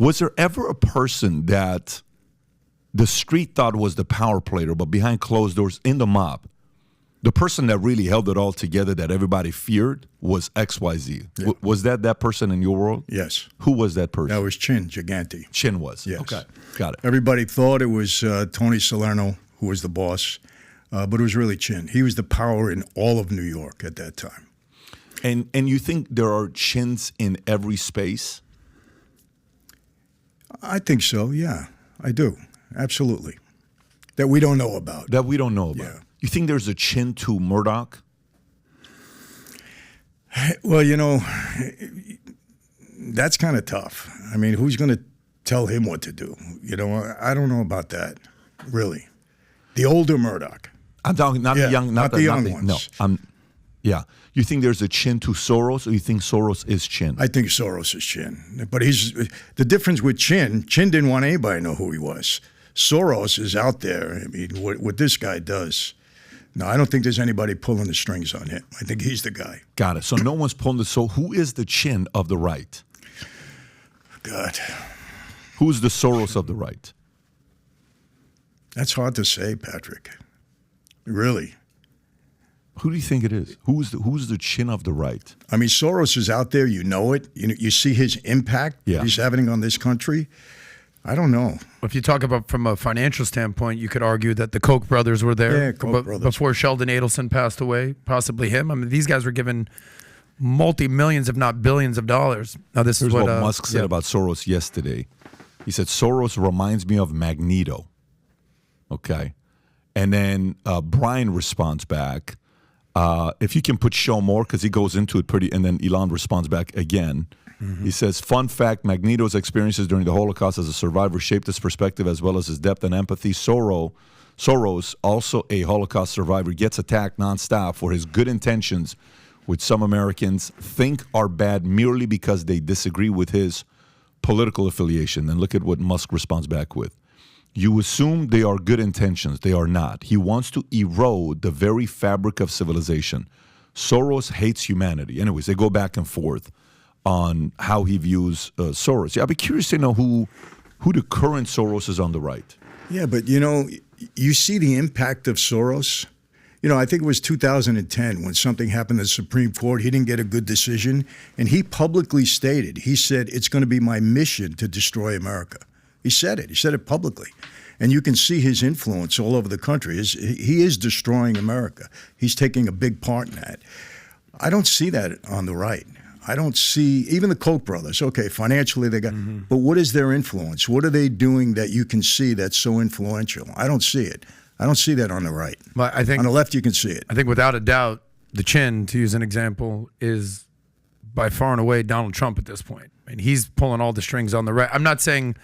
Was there ever a person that the street thought was the power player, but behind closed doors in the mob, the person that really held it all together that everybody feared was XYZ? Yeah. Was that person in your world? Yes. Who was that person? That was Chin Gigante. Chin was. Yes. Okay, got it. Everybody thought it was Tony Salerno who was the boss, but it was really Chin. He was the power in all of New York at that time. And you think there are Chins in every space? I think so, yeah. I do. Absolutely. That we don't know about. That we don't know about. Yeah. You think there's a Chin to Murdoch? Well, that's kind of tough. I mean, who's going to tell him what to do? I don't know about that, really. The older Murdoch. I'm talking not the young, not the young ones. No, yeah. You think there's a Chin to Soros, or you think Soros is Chin? I think Soros is Chin. But the difference with Chin didn't want anybody to know who he was. Soros is out there. I mean, what this guy does. No, I don't think there's anybody pulling the strings on him. I think he's the guy. Got it. So no one's pulling the. So who is the Chin of the right? God. Who's the Soros of the right? That's hard to say, Patrick. Really. Who do you think it is? Who's the Chin of the right? I mean, Soros is out there. You know it. You see his impact that he's having on this country. I don't know. If you talk about from a financial standpoint, you could argue that the Koch brothers were there before Sheldon Adelson passed away, possibly him. I mean, these guys were given multi-millions, if not billions of dollars. Now, this is what Musk said about Soros yesterday. He said, Soros reminds me of Magneto. Okay. And then Brian responds back, if you can show more, because he goes into it pretty, and then Elon responds back again. Mm-hmm. He says, fun fact, Magneto's experiences during the Holocaust as a survivor shaped his perspective as well as his depth and empathy. Soros, also a Holocaust survivor, gets attacked nonstop for his good intentions, which some Americans think are bad merely because they disagree with his political affiliation. And look at what Musk responds back with. You assume they are good intentions. They are not. He wants to erode the very fabric of civilization. Soros hates humanity. Anyways, they go back and forth on how he views Soros. Yeah, I'd be curious to know who the current Soros is on the right. Yeah, but you see the impact of Soros. I think it was 2010 when something happened at the Supreme Court. He didn't get a good decision, and he publicly stated, he said, it's going to be my mission to destroy America. He said it. He said it publicly. And you can see his influence all over the country. He is destroying America. He's taking a big part in that. I don't see that on the right. I don't see, even the Koch brothers, okay, financially they got, but what is their influence? What are they doing that you can see that's so influential? I don't see it. I don't see that on the right. But I think on the left you can see it. I think without a doubt, the Chin, to use an example, is by far and away Donald Trump at this point. I mean, he's pulling all the strings on the right. I'm not saying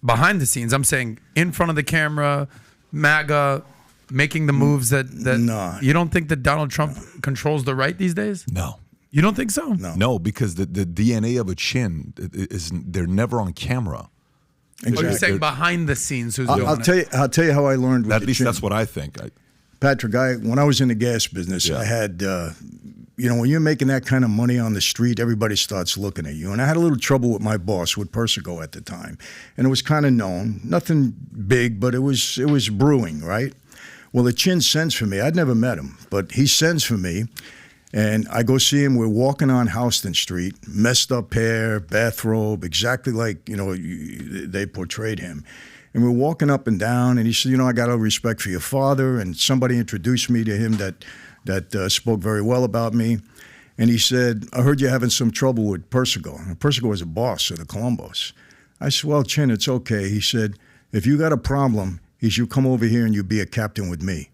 behind the scenes. I'm saying in front of the camera, MAGA, making the moves that no. You don't think that Donald Trump controls the right these days? No. You don't think so? No, because the DNA of a Chin they're never on camera. Exactly. Oh, you're saying behind the scenes who's doing it? I'll tell you how I learned. At least that's what I think. Patrick, when I was in the gas business, I had, when you're making that kind of money on the street, everybody starts looking at you. And I had a little trouble with my boss, with Persico at the time. And it was kind of known. Nothing big, but it was brewing, right? Well, the Chin sends for me. I'd never met him, but he sends for me. And I go see him. We're walking on Houston Street, messed up hair, bathrobe, exactly like, they portrayed him. And we're walking up and down, and he said, I got a respect for your father. And somebody introduced me to him that spoke very well about me. And he said, I heard you're having some trouble with Persico. And Persico was a boss of the Columbus. I said, well, Chin, it's okay. He said, if you got a problem, you come over here and you be a captain with me.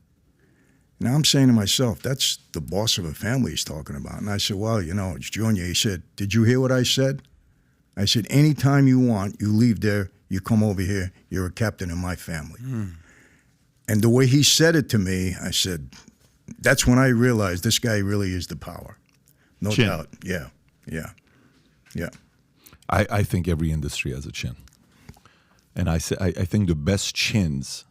Now I'm saying to myself, that's the boss of a family he's talking about. And I said, well, it's Junior. He said, did you hear what I said? I said, anytime you want, you leave there, you come over here, you're a captain in my family. Mm. And the way he said it to me, I said, that's when I realized this guy really is the power. No Chin. doubt. Yeah. I think every industry has a Chin. And I think the best Chins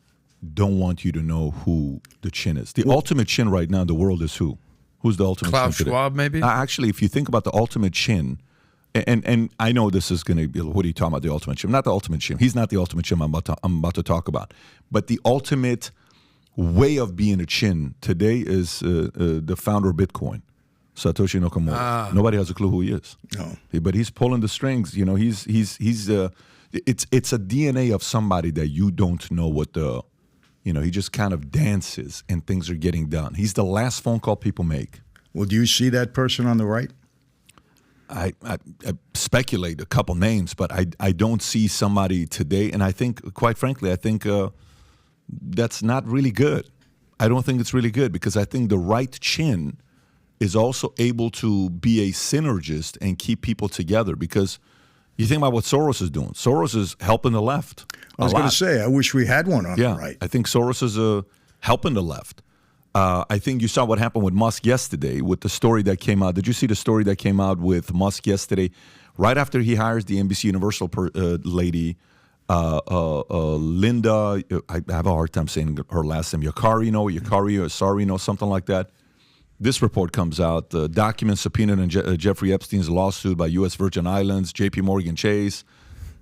don't want you to know who the Chin is. The ultimate Chin right now in the world is who? Who's the ultimate Klaus Chin today? Schwab, maybe? Actually, if you think about the ultimate Chin, and I know this is going to be, what are you talking about, the ultimate chimp? Not the ultimate chimp. He's not the ultimate chimp I'm about to talk about. But the ultimate way of being a chin today is the founder of Bitcoin, Satoshi Nakamoto. Nobody has a clue who he is. No. But he's pulling the strings. You know, it's a DNA of somebody that you don't know what the, you know, he just kind of dances and things are getting done. He's the last phone call people make. Well, do you see that person on the right? I speculate a couple names, but I don't see somebody today. And I think, quite frankly, that's not really good. I don't think it's really good because I think the right chin is also able to be a synergist and keep people together because you think about what Soros is doing. Soros is helping the left. I was going to say, I wish we had one on the right. I think Soros is helping the left. I think you saw what happened with Musk yesterday with the story that came out. Did you see the story that came out with Musk yesterday? Right after he hires the NBC Universal lady, Linda, I have a hard time saying her last name, Yacarino, something like that. This report comes out, documents subpoenaed in Jeffrey Epstein's lawsuit by U.S. Virgin Islands, J.P. Morgan Chase,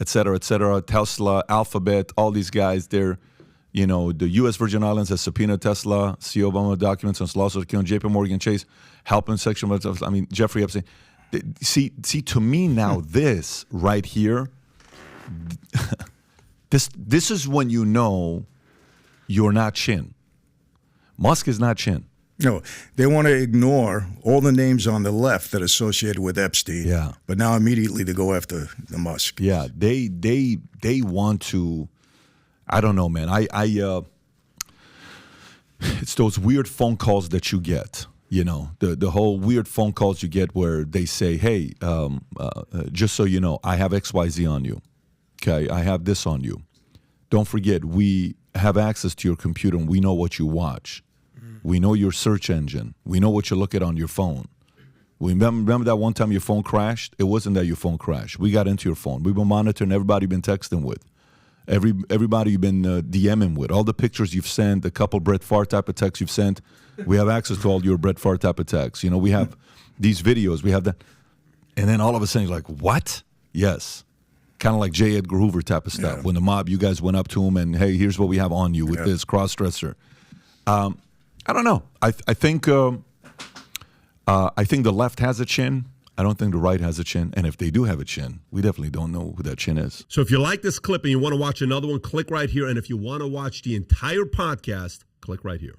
et cetera, Tesla, Alphabet, all these guys, they're, you know, the U.S. Virgin Islands has subpoenaed Tesla, CEO Obama documents on lawsuit, J.P. Morgan Chase, helping sexual, Jeffrey Epstein. See, to me now, this right here, this is when you know you're not chin. Musk is not chin. No, they want to ignore all the names on the left that are associated with Epstein. Yeah. But now immediately they go after the Musk. Yeah, they want to. I don't know, man. It's those weird phone calls that you get. You know, the whole weird phone calls you get where they say, "Hey, just so you know, I have XYZ on you. Okay, I have this on you. Don't forget, we have access to your computer and we know what you watch. We know your search engine. We know what you look at on your phone. We remember that one time your phone crashed? It wasn't that your phone crashed. We got into your phone. We've been monitoring everybody you've been texting with, everybody you've been DMing with, all the pictures you've sent, a couple Brett Favre type of texts you've sent. We have access to all your Brett Favre type of texts. You know, we have these videos. We have that. And then all of a sudden you're like, what? Yes. Kind of like J. Edgar Hoover type of stuff. Yeah. When the mob, you guys went up to him and, hey, here's what we have on you with this cross-dresser. I don't know. I think the left has a chin. I don't think the right has a chin. And if they do have a chin, we definitely don't know who that chin is. So if you like this clip and you want to watch another one, click right here. And if you want to watch the entire podcast, click right here.